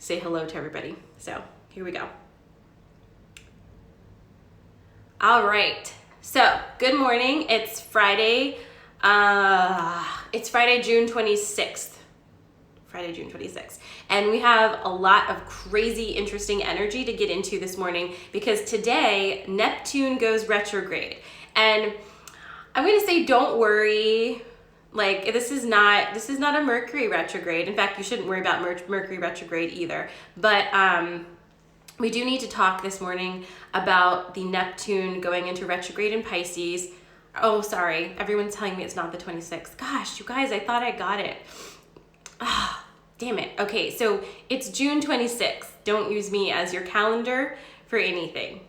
say hello to everybody. So here we go. All right. So good morning. It's Friday. It's Friday, June 26th. Friday, June 26th. And we have a lot of crazy, interesting energy to get into this morning because today Neptune goes retrograde. And I'm going to say, don't worry. Like, this is not a Mercury retrograde. In fact, you shouldn't worry about Mercury retrograde either. But we do need to talk this morning about the Neptune going into retrograde in Pisces. Oh, sorry. Everyone's telling me it's not the 26th. Gosh, you guys, I thought I got it. Ah, damn it. Okay, so it's June 26th. Don't use me as your calendar for anything.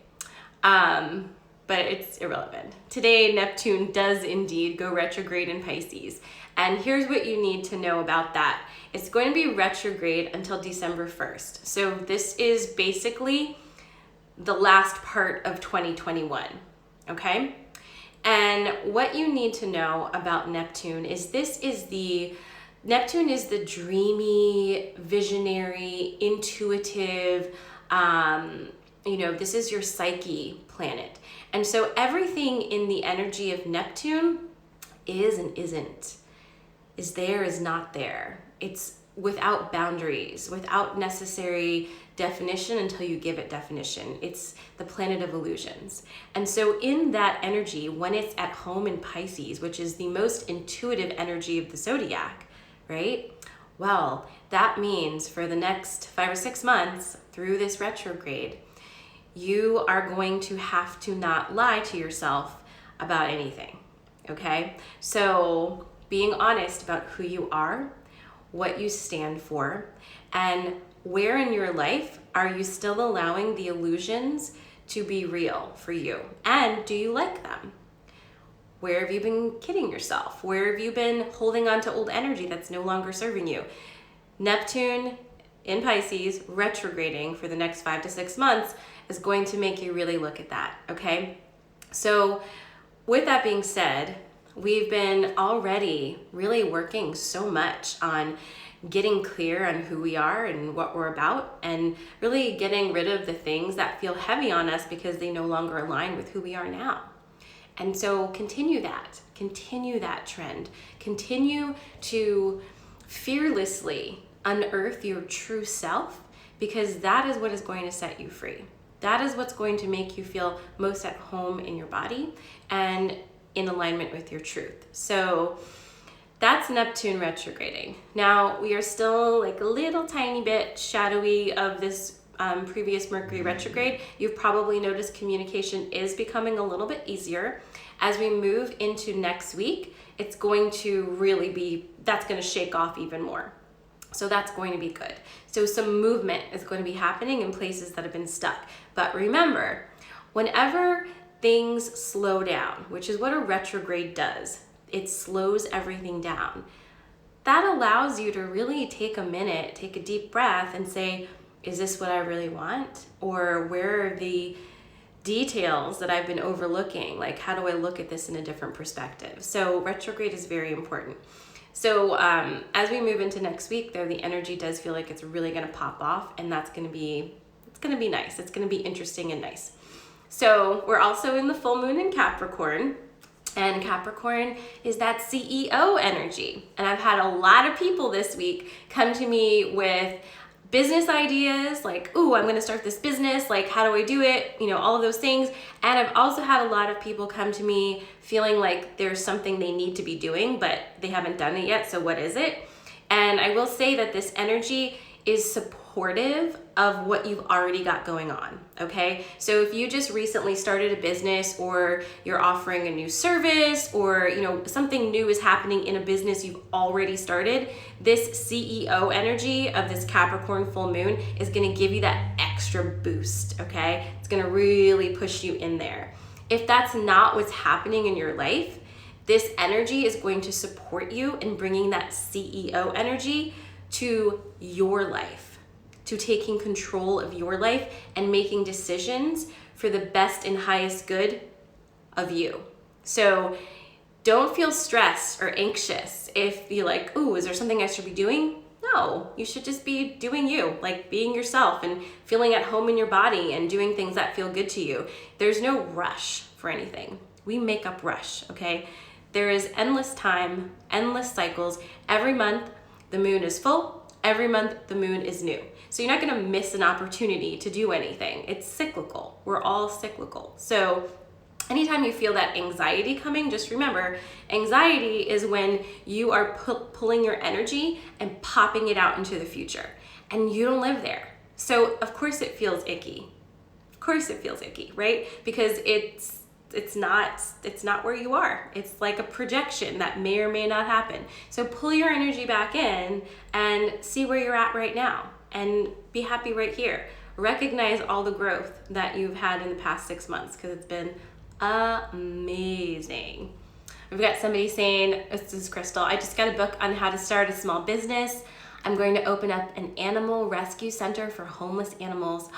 But it's irrelevant. Today, Neptune does indeed go retrograde in Pisces. And here's what you need to know about that. It's going to be retrograde until December 1st. So this is basically the last part of 2021, okay? And what you need to know about Neptune is Neptune is the dreamy, visionary, intuitive, this is your psyche planet. And so everything in the energy of Neptune is and isn't, is there, is not there. It's without boundaries, without necessary definition until you give it definition. It's the planet of illusions. And so in that energy, when it's at home in Pisces, which is the most intuitive energy of the zodiac, right? Well, that means for the next 5 or 6 months through this retrograde, you are going to have to not lie to yourself about anything, okay? So being honest about who you are, what you stand for, and where in your life are you still allowing the illusions to be real for you? And do you like them? Where have you been kidding yourself? Where have you been holding on to old energy that's no longer serving you? Neptune in Pisces retrograding for the next 5 to 6 months is going to make you really look at that, okay? So with that being said, we've been already really working so much on getting clear on who we are and what we're about, and really getting rid of the things that feel heavy on us because they no longer align with who we are now. And so continue that trend. Continue to fearlessly unearth your true self, because that is what is going to set you free. That is what's going to make you feel most at home in your body and in alignment with your truth. So that's Neptune retrograding. Now we are still like a little tiny bit shadowy of this previous Mercury retrograde. You've probably noticed communication is becoming a little bit easier. As we move into next week, it's going to that's going to shake off even more. So that's going to be good. So some movement is going to be happening in places that have been stuck. But remember, whenever things slow down, which is what a retrograde does, it slows everything down. That allows you to really take a minute, take a deep breath and say, is this what I really want? Or where are the details that I've been overlooking? Like, how do I look at this in a different perspective? So retrograde is very important. So as we move into next week, though, the energy does feel like it's really going to pop off, and it's going to be nice. It's going to be interesting and nice. So we're also in the full moon in Capricorn, and Capricorn is that CEO energy. And I've had a lot of people this week come to me with business ideas, like, ooh, I'm gonna start this business, like, how do I do it? All of those things. And I've also had a lot of people come to me feeling like there's something they need to be doing, but they haven't done it yet, so what is it? And I will say that this energy is supportive of what you've already got going on, okay? So if you just recently started a business, or you're offering a new service, or something new is happening in a business you've already started, this CEO energy of this Capricorn full moon is gonna give you that extra boost, okay? It's gonna really push you in there. If that's not what's happening in your life, this energy is going to support you in bringing that CEO energy to your life, to taking control of your life and making decisions for the best and highest good of you. So don't feel stressed or anxious if you're like, ooh, is there something I should be doing? No, you should just be doing you, like being yourself and feeling at home in your body and doing things that feel good to you. There's no rush for anything. We make up rush, okay? There is endless time, endless cycles. Every month the moon is full, every month the moon is new. So you're not gonna miss an opportunity to do anything. It's cyclical. We're all cyclical. So anytime you feel that anxiety coming, just remember, anxiety is when you are pulling your energy and popping it out into the future, and you don't live there. So of course it feels icky. Of course it feels icky, right? Because it's not where you are. It's like a projection that may or may not happen. So pull your energy back in and see where you're at right now and be happy right here. Recognize all the growth that you've had in the past 6 months, because it's been amazing. We've got somebody saying, this is Crystal, I just got a book on how to start a small business. I'm going to open up an animal rescue center for homeless animals.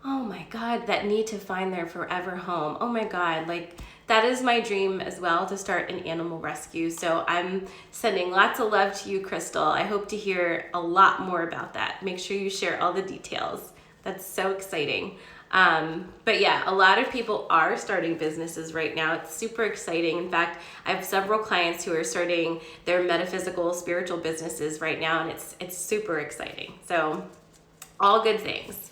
Oh my God, that need to find their forever home. Oh my God, like that is my dream as well, to start an animal rescue. So I'm sending lots of love to you, Crystal. I hope to hear a lot more about that. Make sure you share all the details. That's so exciting. But yeah, a lot of people are starting businesses right now. It's super exciting. In fact, I have several clients who are starting their metaphysical, spiritual businesses right now, and it's super exciting. So all good things.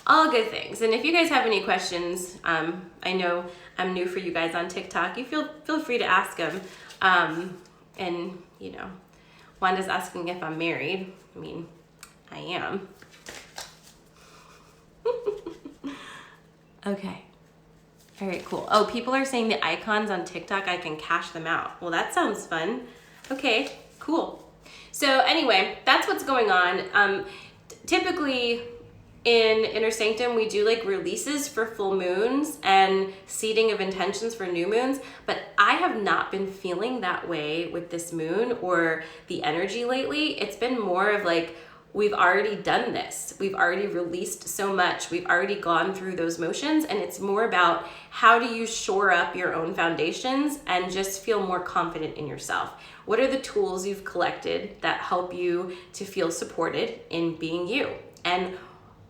All good things. And if you guys have any questions, I know I'm new for you guys on TikTok. You feel free to ask them. And you know, Wanda's asking if I'm married. I mean, I am. Okay. All right, cool. Oh, people are saying the icons on TikTok, I can cash them out. Well, that sounds fun. Okay, cool. So anyway, that's what's going on. Typically in Inner Sanctum, we do like releases for full moons and seeding of intentions for new moons, but I have not been feeling that way with this moon or the energy lately. It's been more of like, we've already done this. We've already released so much. We've already gone through those motions, and it's more about how do you shore up your own foundations and just feel more confident in yourself. What are the tools you've collected that help you to feel supported in being you? And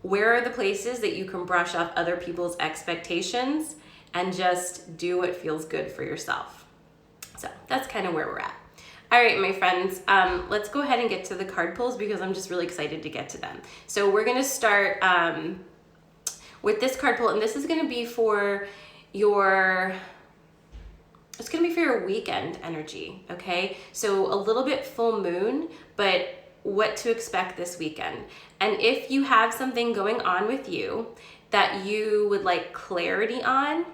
where are the places that you can brush up other people's expectations and just do what feels good for yourself? So that's kind of where we're at. All right, my friends, let's go ahead and get to the card pulls because I'm just really excited to get to them. So we're gonna start with this card pull, and this is gonna be for your, it's gonna be for your weekend energy, okay? So a little bit full moon, but what to expect this weekend. And if you have something going on with you that you would like clarity on,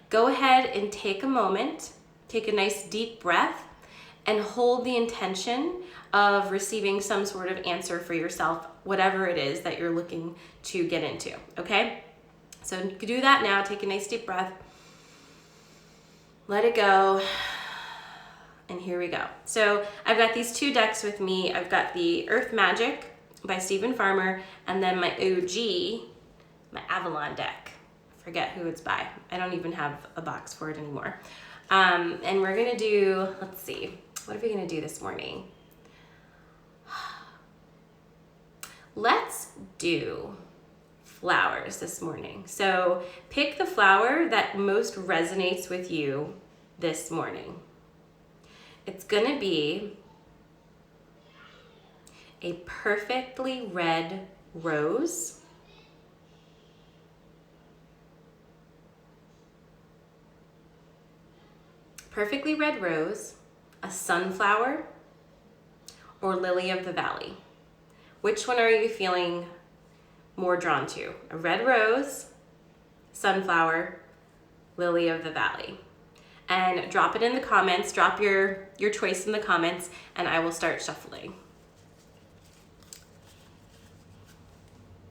go ahead and take a moment, take a nice deep breath, and hold the intention of receiving some sort of answer for yourself, whatever it is that you're looking to get into, okay? So you can do that now. Take a nice deep breath. Let it go. And here we go. So I've got these two decks with me. I've got the Earth Magic by Stephen Farmer, and then my OG, my Avalon deck. I forget who it's by. I don't even have a box for it anymore. And we're gonna do, let's see, what are we gonna do this morning? Let's do flowers this morning. So pick the flower that most resonates with you this morning. It's gonna be a perfectly red rose, perfectly red rose, a sunflower, or lily of the valley. Which one are you feeling more drawn to? A red rose, sunflower, lily of the valley. And drop it in the comments, drop your choice in the comments, and I will start shuffling.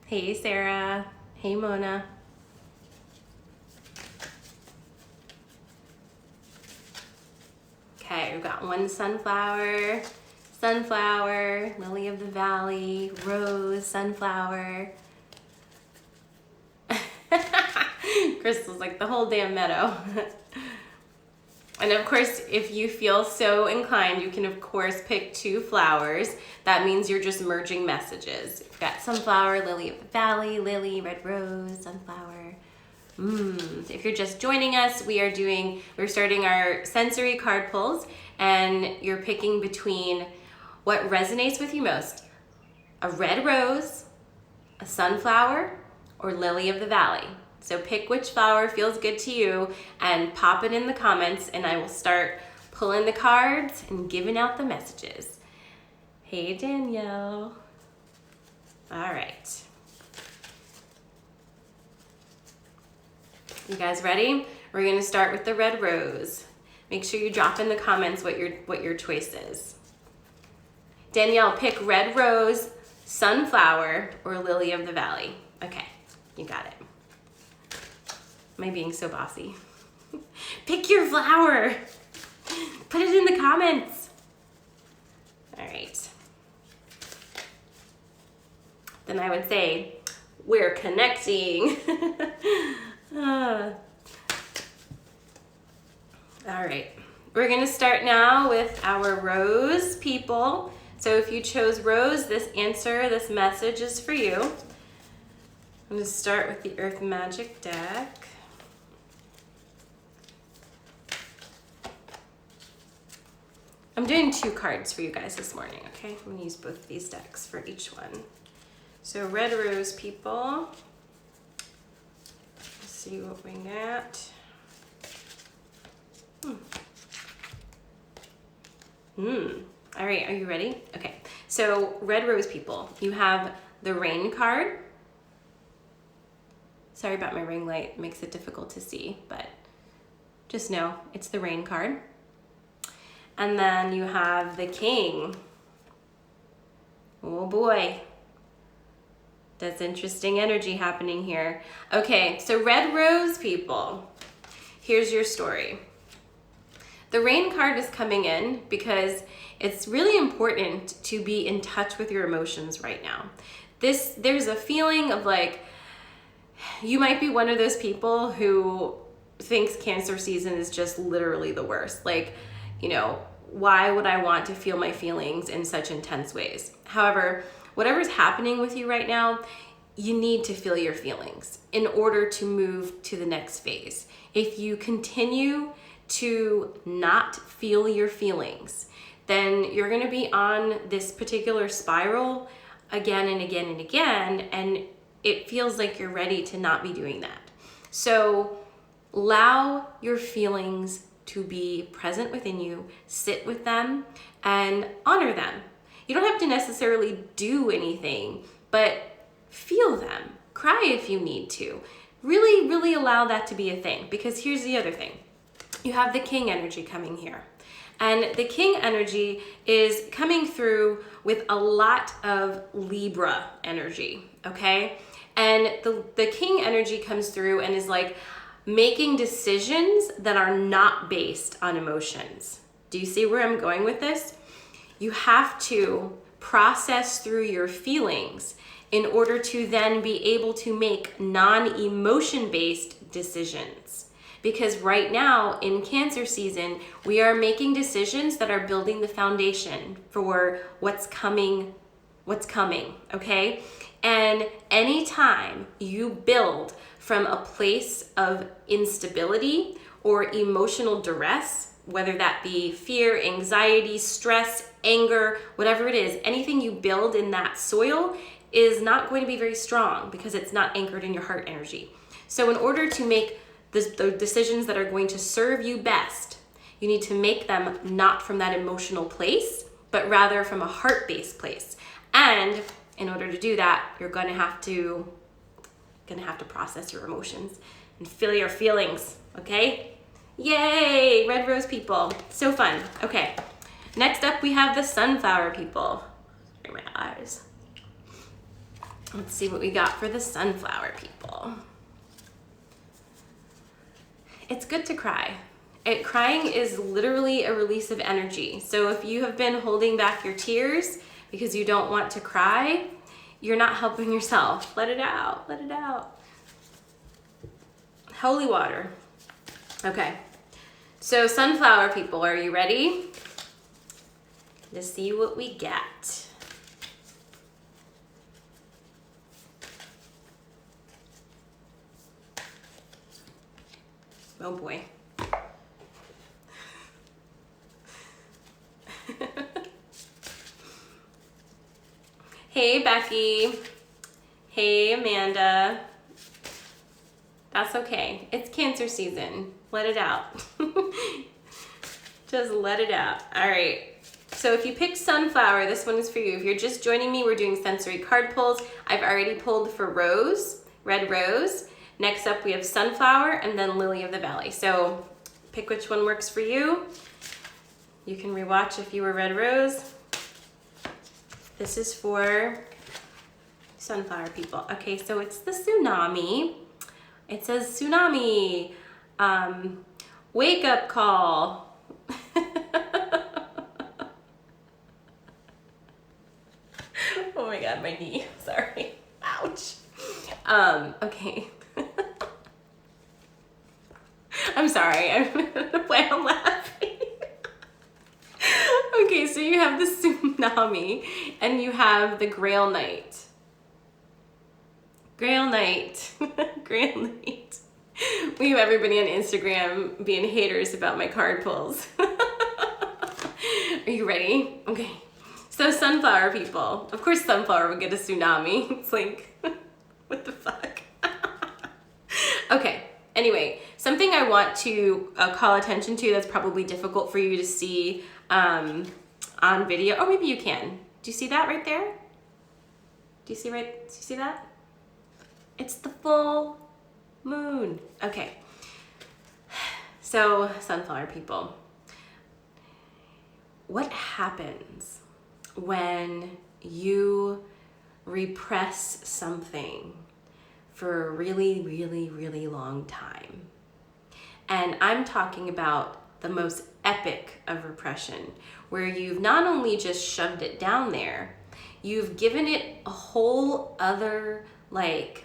Hey Sarah, hey Mona. Okay, we've got one sunflower, sunflower, lily of the valley, rose, sunflower. Crystal's like the whole damn meadow. And of course, if you feel so inclined, you can of course pick 2 flowers. That means you're just merging messages. You've got sunflower, lily of the valley, lily, red rose, sunflower. If you're just joining us, we're starting our sensory card pulls, and you're picking between what resonates with you most: a red rose, a sunflower, or lily of the valley. So pick which flower feels good to you and pop it in the comments, and I will start pulling the cards and giving out the messages. Hey, Danielle. All right. You guys ready? We're gonna start with the red rose. Make sure you drop in the comments what your choice is. Danielle, pick red rose, sunflower, or lily of the valley. Okay, you got it. Am I being so bossy? Pick your flower. Put it in the comments. All right. Then I would say, we're connecting. All right, we're gonna start now with our rose people. So if you chose rose, this message is for you. I'm gonna start with the Earth Magic deck. I'm doing 2 cards for you guys this morning, okay? I'm gonna use both of these decks for each one. So red rose people. See what we got. All right, are you ready? Okay, so red rose people, you have the rain card. Sorry about my ring light, it makes it difficult to see, but just know it's the rain card. And then you have the king. Oh boy. That's interesting energy happening here. Okay, so red rose people, here's your story. The rain card is coming in because it's really important to be in touch with your emotions right now. There's a feeling of like, you might be one of those people who thinks Cancer season is just literally the worst. Like, you know, why would I want to feel my feelings in such intense ways? However, whatever's happening with you right now, you need to feel your feelings in order to move to the next phase. If you continue to not feel your feelings, then you're gonna be on this particular spiral again and again and again, and it feels like you're ready to not be doing that. So allow your feelings to be present within you, sit with them, and honor them. You don't have to necessarily do anything, but feel them. Cry if you need to. Really, really allow that to be a thing, because here's the other thing. You have the king energy coming here. And the king energy is coming through with a lot of Libra energy, okay? And the king energy comes through and is like making decisions that are not based on emotions. Do you see where I'm going with this? You have to process through your feelings in order to then be able to make non-emotion based decisions. Because right now in Cancer season, we are making decisions that are building the foundation for what's coming, okay? And anytime you build from a place of instability or emotional duress, whether that be fear, anxiety, stress, anger, whatever it is, anything you build in that soil is not going to be very strong because it's not anchored in your heart energy. So in order to make the decisions that are going to serve you best, you need to make them not from that emotional place, but rather from a heart-based place. And in order to do that, you're gonna have to process your emotions and feel your feelings, okay? Yay, red rose people, so fun. Okay, next up we have the sunflower people. Sorry, my eyes. Let's see what we got for the sunflower people. It's good to cry. Crying is literally a release of energy. So if you have been holding back your tears because you don't want to cry, you're not helping yourself. Let it out, let it out. Holy water. Okay, So sunflower people, are you ready to see what we get? Oh boy. Hey Becky. Hey Amanda. That's okay. It's Cancer season. Let it out. Just let it out. All right. So if you pick sunflower, this one is for you. If you're just joining me, we're doing sensory card pulls. I've already pulled for rose, red rose. Next up, we have sunflower and then lily of the valley. So pick which one works for you. You can rewatch if you were red rose. This is for sunflower people. Okay, so it's the tsunami. It says tsunami, wake up call. Oh my God, my knee, sorry, ouch. Okay. I'm sorry, I'm laughing. Okay, so you have the tsunami and you have the Grail Knight. Grail Knight. Grail Knight. We have everybody on Instagram being haters about my card pulls. Are you ready? Okay. So sunflower people. Of course sunflower would get a tsunami. It's like, what the fuck? Okay. Anyway, something I want to call attention to that's probably difficult for you to see on video. Or maybe you can. Do you see that right there? Do you see that? It's the full moon. Okay. So, sunflower people. What happens when you repress something for a really, really, really long time? And I'm talking about the most epic of repression, where you've not only just shoved it down there, you've given it a whole other, like,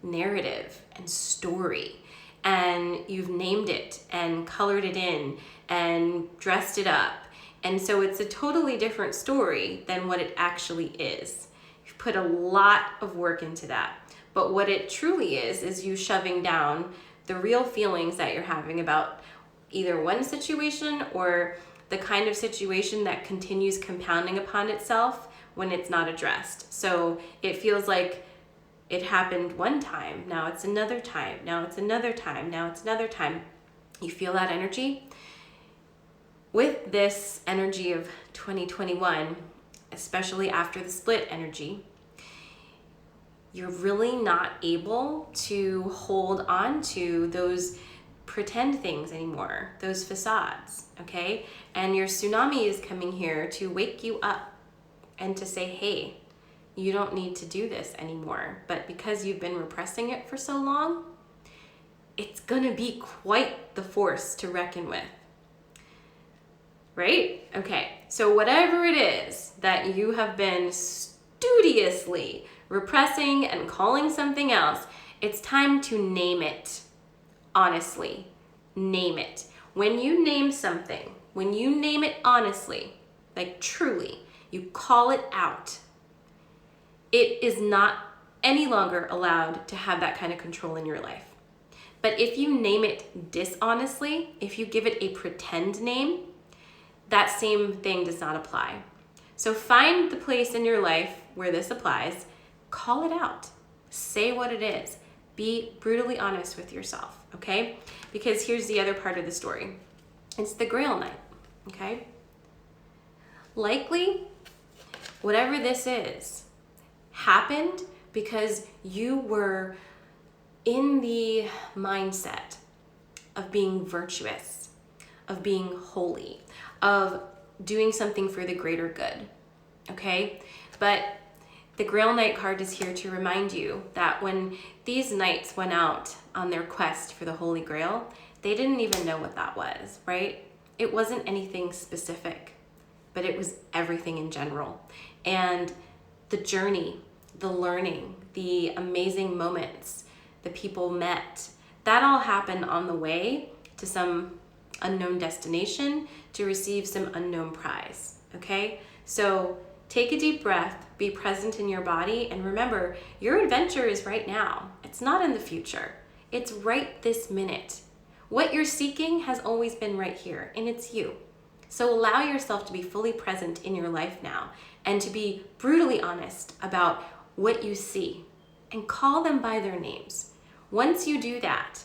narrative and story, and you've named it and colored it in and dressed it up, and so it's a totally different story than what it actually is. You've put a lot of work into that, but what it truly is you shoving down the real feelings that you're having about either one situation or the kind of situation that continues compounding upon itself when it's not addressed. So it feels like it happened one time, now it's another time, now it's another time, now it's another time. You feel that energy? With this energy of 2021, especially after the split energy, you're really not able to hold on to those pretend things anymore, those facades, okay? And your tsunami is coming here to wake you up and to say, hey, you don't need to do this anymore. But because you've been repressing it for so long, it's gonna be quite the force to reckon with. Right? Okay, so whatever it is that you have been studiously repressing and calling something else, it's time to name it. Honestly, name it. When you name something, when you name it honestly, like truly, you call it out, it is not any longer allowed to have that kind of control in your life. But if you name it dishonestly, if you give it a pretend name, that same thing does not apply. So find the place in your life where this applies, call it out, say what it is, be brutally honest with yourself, okay? Because here's the other part of the story. It's the Grail Knight, okay? Likely, whatever this is, happened because you were in the mindset of being virtuous, of being holy, of doing something for the greater good, okay? But the Grail Knight card is here to remind you that when these knights went out on their quest for the Holy Grail, they didn't even know what that was, right? It wasn't anything specific, but it was everything in general. And the journey, the learning, the amazing moments, the people met, that all happened on the way to some unknown destination to receive some unknown prize, okay? So take a deep breath, be present in your body, and remember, your adventure is right now. It's not in the future. It's right this minute. What you're seeking has always been right here, and it's you. So allow yourself to be fully present in your life now and to be brutally honest about what you see and call them by their names. Once you do that,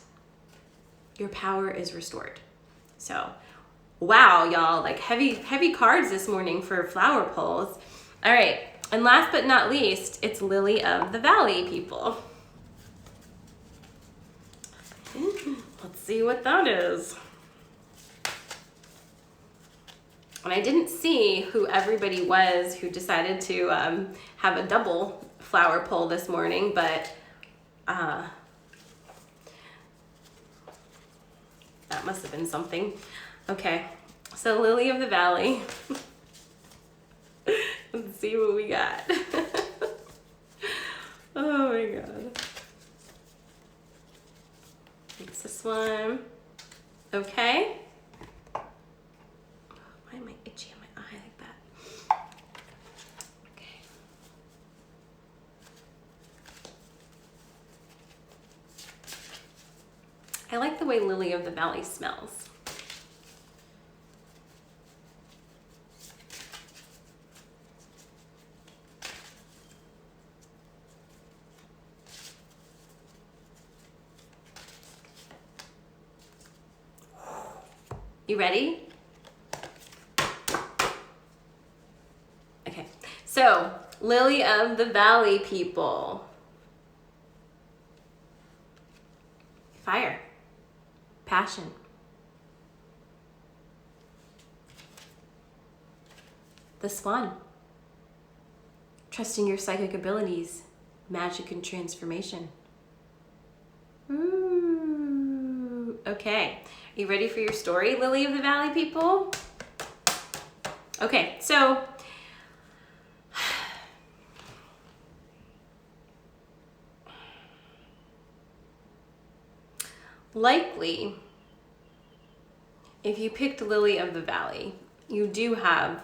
your power is restored. So, wow, y'all, like heavy cards this morning for flower pulls. All right, and last but not least, it's Lily of the Valley, people. Let's see what that is. And I didn't see who everybody was who decided to have a double flower pull this morning, but that must have been something. Okay, so Lily of the Valley. Let's see what we got. Oh my God. It's this one. Okay. Why am I itchy on my eye like that? Okay. I like the way Lily of the Valley smells. You ready? Okay, so Lily of the Valley, people. Fire, passion. The Swan, trusting your psychic abilities, magic and transformation. Ooh, okay. You ready for your story, Lily of the Valley, people? Okay, so likely, if you picked Lily of the Valley, you do have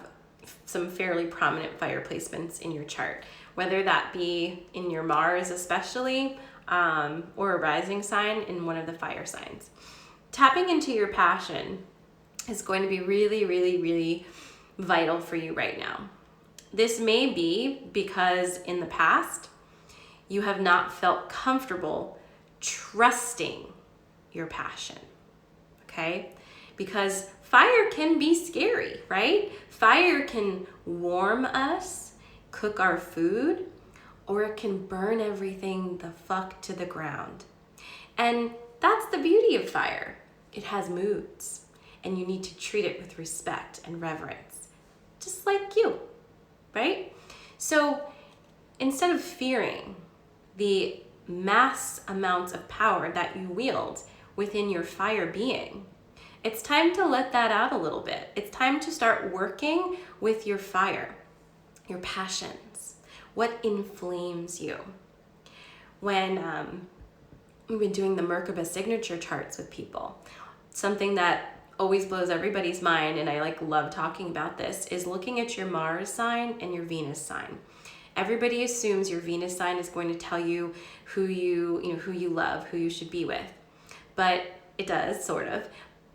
some fairly prominent fire placements in your chart, whether that be in your Mars especially, or a rising sign in one of the fire signs. Tapping into your passion is going to be really, really, really vital for you right now. This may be because in the past, you have not felt comfortable trusting your passion, okay? Because fire can be scary, right? Fire can warm us, cook our food, or it can burn everything the fuck to the ground. And that's the beauty of fire. It has moods, and you need to treat it with respect and reverence, just like you, right? So instead of fearing the mass amounts of power that you wield within your fire being, it's time to let that out a little bit. It's time to start working with your fire, your passions, what inflames you. When we've been doing the Merkaba signature charts with people, something that always blows everybody's mind, and I love talking about this, is looking at your Mars sign and your Venus sign. Everybody assumes your Venus sign is going to tell you who you love, who you should be with. But it does, sort of.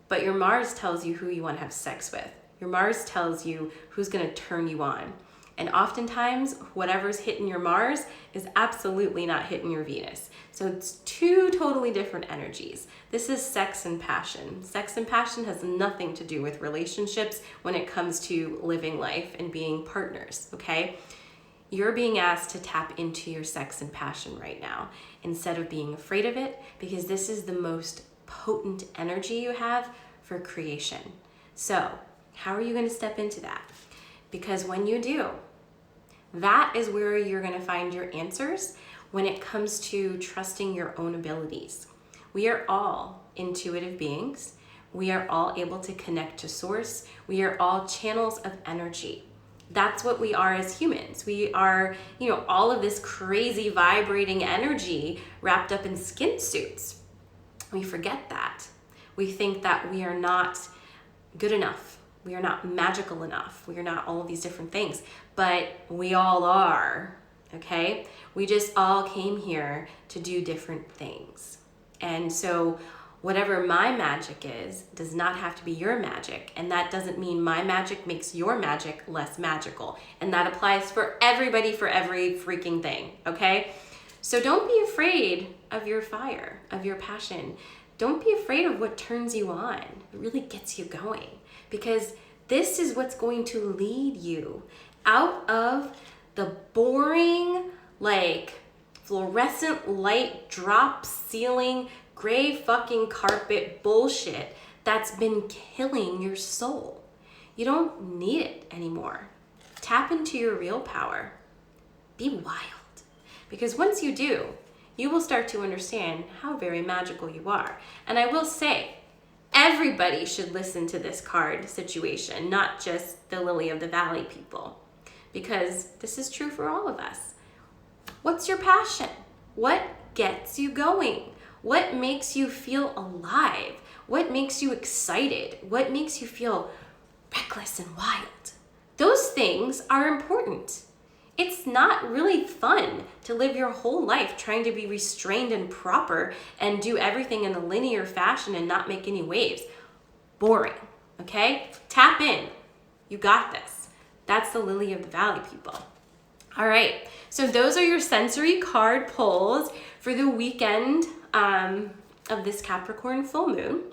But your Mars tells you who you want to have sex with. Your Mars tells you who's going to turn you on. And oftentimes, whatever's hitting your Mars is absolutely not hitting your Venus. So it's two totally different energies. This is sex and passion. Sex and passion has nothing to do with relationships when it comes to living life and being partners, okay? You're being asked to tap into your sex and passion right now instead of being afraid of it, because this is the most potent energy you have for creation. So how are you going to step into that? Because when you do, that is where you're going to find your answers when it comes to trusting your own abilities. We are all intuitive beings. We are all able to connect to source. We are all channels of energy. That's what we are as humans. We are, all of this crazy vibrating energy wrapped up in skin suits. We forget that. We think that we are not good enough. We are not magical enough. We are not all of these different things, but we all are, okay? We just all came here to do different things. And so whatever my magic is does not have to be your magic. And that doesn't mean my magic makes your magic less magical. And that applies for everybody, for every freaking thing, okay? So don't be afraid of your fire, of your passion. Don't be afraid of what turns you on. It really gets you going, because this is what's going to lead you out of the boring, like fluorescent light drop ceiling, gray fucking carpet bullshit that's been killing your soul. You don't need it anymore. Tap into your real power. Be wild. Because once you do, you will start to understand how very magical you are. And I will say, everybody should listen to this card situation, not just the Lily of the Valley people, because this is true for all of us. What's your passion? What gets you going? What makes you feel alive? What makes you excited? What makes you feel reckless and wild? Those things are important. It's not really fun to live your whole life trying to be restrained and proper and do everything in a linear fashion and not make any waves. Boring, okay? Tap in. You got this. That's the Lily of the Valley people. All right, so those are your sensory card pulls for the weekend of this Capricorn full moon.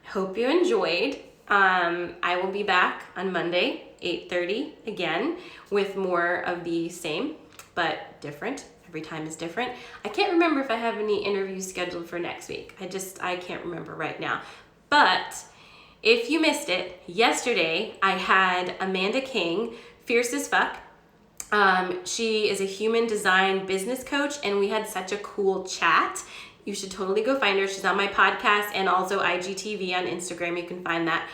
I hope you enjoyed. I will be back on Monday, 8:30 again, with more of the same, but different. Every time is different. I can't remember if I have any interviews scheduled for next week. I can't remember right now. But if you missed it, yesterday I had Amanda King, fierce as fuck. She is a human design business coach, and we had such a cool chat. You should totally go find her. She's on my podcast and also IGTV on Instagram. You can find that.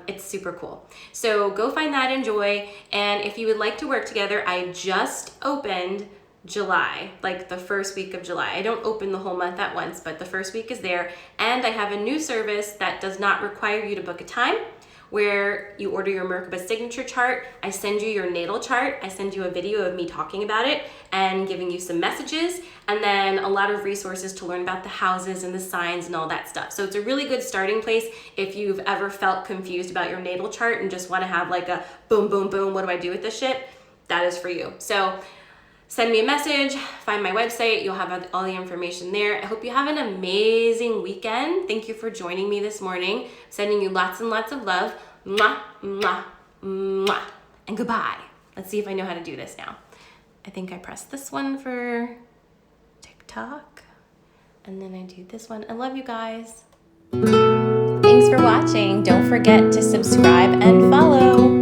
It's super cool. So go find that, enjoy. And if you would like to work together, I just opened July, like the first week of July. I don't open the whole month at once, but the first week is there. And I have a new service that does not require you to book a time, where you order your Merkaba signature chart. I send you your natal chart. I send you a video of me talking about it and giving you some messages, and then a lot of resources to learn about the houses and the signs and all that stuff. So it's a really good starting place if you've ever felt confused about your natal chart and just want to have like a boom, boom, boom, what do I do with this shit? That is for you. So send me a message, find my website. You'll have all the information there. I hope you have an amazing weekend. Thank you for joining me this morning. Sending you lots and lots of love. Mwah, mwah, mwah. And goodbye. Let's see if I know how to do this now. I think I press this one for TikTok. And then I do this one. I love you guys. Thanks for watching. Don't forget to subscribe and follow.